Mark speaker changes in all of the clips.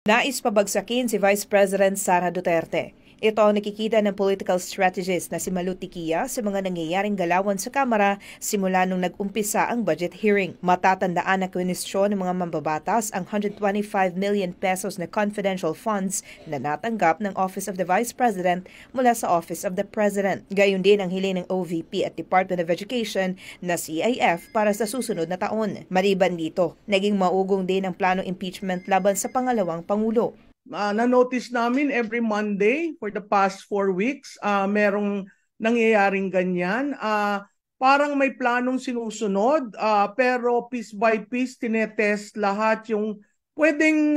Speaker 1: Nais pabagsakin si Vice President Sara Duterte. Ito ang nakikita ng political strategist na si Malu Tiquia sa mga nangyayaring galawan sa Kamara simula nung nag-umpisa ang budget hearing. Matatandaan na kwenestyon ng mga mambabatas ang 125 million pesos na confidential funds na natanggap ng Office of the Vice President mula sa Office of the President. Gayon din ang hiling ng OVP at Department of Education na CIF para sa susunod na taon. Maliban dito, naging maugong din ang planong impeachment laban sa pangalawang Pangulo.
Speaker 2: Na-notice namin every Monday for the past 4 weeks, merong nangyayaring ganyan. Parang may planong sinusunod, pero piece by piece tinetest lahat yung pwedeng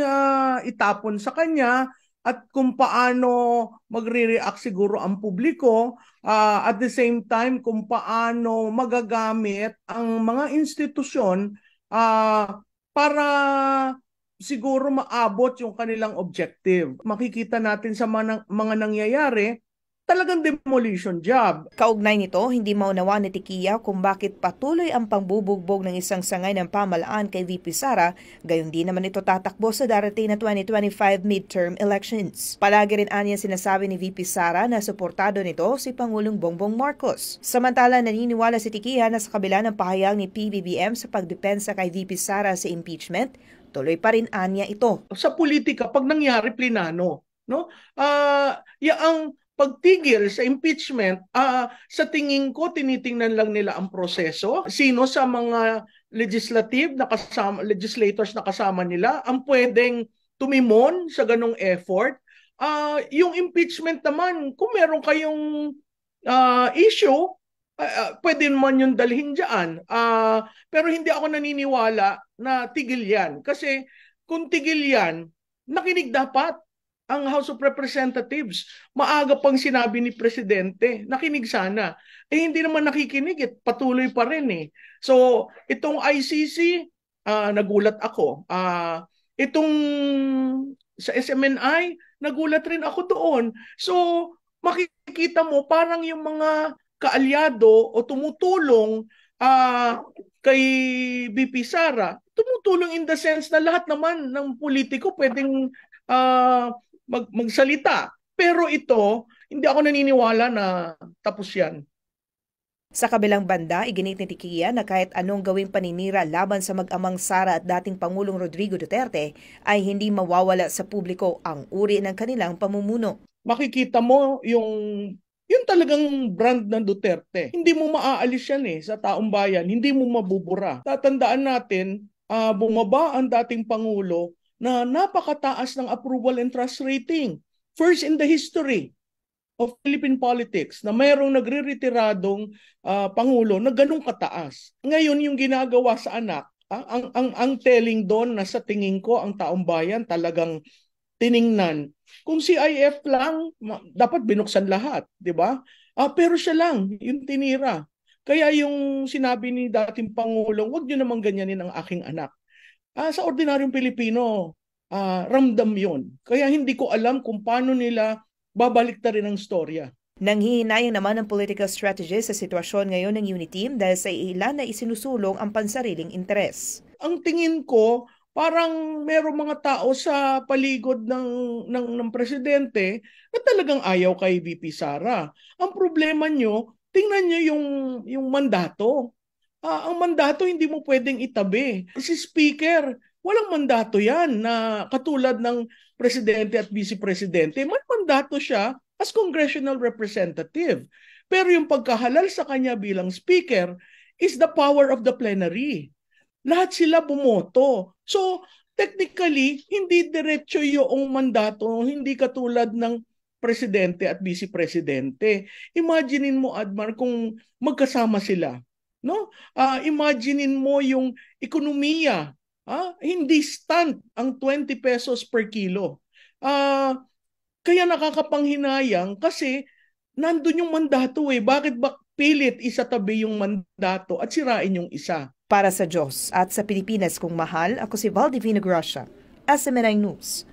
Speaker 2: itapon sa kanya at kung paano magre-react siguro ang publiko. At the same time, kung paano magagamit ang mga institusyon para siguro maabot yung kanilang objective. Makikita natin sa mga nangyayari, talagang demolition job.
Speaker 1: Kaugnay nito, hindi maunawa ni Tiquia kung bakit patuloy ang pangbubugbog ng isang sangay ng pamahalaan kay VP Sara, gayon din naman ito tatakbo sa darating na 2025 midterm elections. Palagi rin anya sinasabi ni VP Sara na suportado nito si Pangulong Bongbong Marcos. Samantala, naniniwala si Tiquia na sa kabila ng pahayag ni PBBM sa pagdepensa kay VP Sara sa impeachment, tuloy pa rin anya ito.
Speaker 2: Sa politika, pag nangyari plinano, no? Ang pagtigil sa impeachment, sa tingin ko, tinitingnan lang nila ang proseso. Sino sa mga legislators na kasama nila ang pwedeng tumimon sa ganong effort. Yung impeachment naman, kung meron kayong issue, pwede naman yung dalhin dyan. Pero hindi ako naniniwala na tigil yan. Kasi kung tigil yan, nakinig dapat ang House of Representatives. Maaga pang sinabi ni Presidente, nakinig sana. Hindi naman nakikinig, patuloy pa rin eh. So, itong ICC, nagulat ako. Itong sa SMNI, nagulat rin ako doon. So, makikita mo parang yung mga kaalyado o tumutulong kay BP Sara, tumutulong in the sense na lahat naman ng politiko pwedeng magsalita. Pero ito, hindi ako naniniwala na tapos yan.
Speaker 1: Sa kabilang banda, iginit ni Tiquia na kahit anong gawing paninira laban sa mag-amang Sara at dating Pangulong Rodrigo Duterte ay hindi mawawala sa publiko ang uri ng kanilang pamumuno.
Speaker 2: Makikita mo yung talagang brand ng Duterte. Hindi mo maaalis yan sa taong bayan. Hindi mo mabubura. Tatandaan natin, bumaba ang dating Pangulo na napakataas ng approval and trust rating. First in the history of Philippine politics na mayroong nagre-retiradong Pangulo na ganun kataas. Ngayon yung ginagawa sa anak, ang telling doon na sa tingin ko ang taong bayan talagang tiningnan. Kung CIF lang, dapat binuksan lahat, di ba? Pero siya lang, yung tinira. Kaya yung sinabi ni dating Pangulong, huwag niyo naman ganyanin ang aking anak. Sa ordinaryong Pilipino, ramdam yun. Kaya hindi ko alam kung paano nila babalik na rin ang storya.
Speaker 1: Nanghihinayang naman ng political strategist sa sitwasyon ngayon ng Uniteam dahil sa ilan na isinusulong ang pansariling interes.
Speaker 2: Ang tingin ko, parang merong mga tao sa paligid ng presidente na talagang ayaw kay VP Sara. Ang problema nyo, tingnan nyo yung mandato. Ang mandato hindi mo pwedeng itabi. Si Speaker, walang mandato yan na katulad ng presidente at vice-presidente. May mandato siya as congressional representative. Pero yung pagkahalal sa kanya bilang Speaker is the power of the plenary. Lahat sila bumoto. So, technically, hindi diretso yung mandato, hindi katulad ng presidente at vice-presidente. Imaginein mo, Admar, kung magkasama sila. No? Imaginein mo yung ekonomiya. Hindi stunt ang 20 pesos per kilo. Kaya nakakapanghinayang kasi nandun yung mandato eh. Bakit ba pilit isatabi yung mandato at sirain yung isa?
Speaker 1: Para sa Diyos at sa Pilipinas kong mahal, ako si Valdivino Gracia, SMNI News.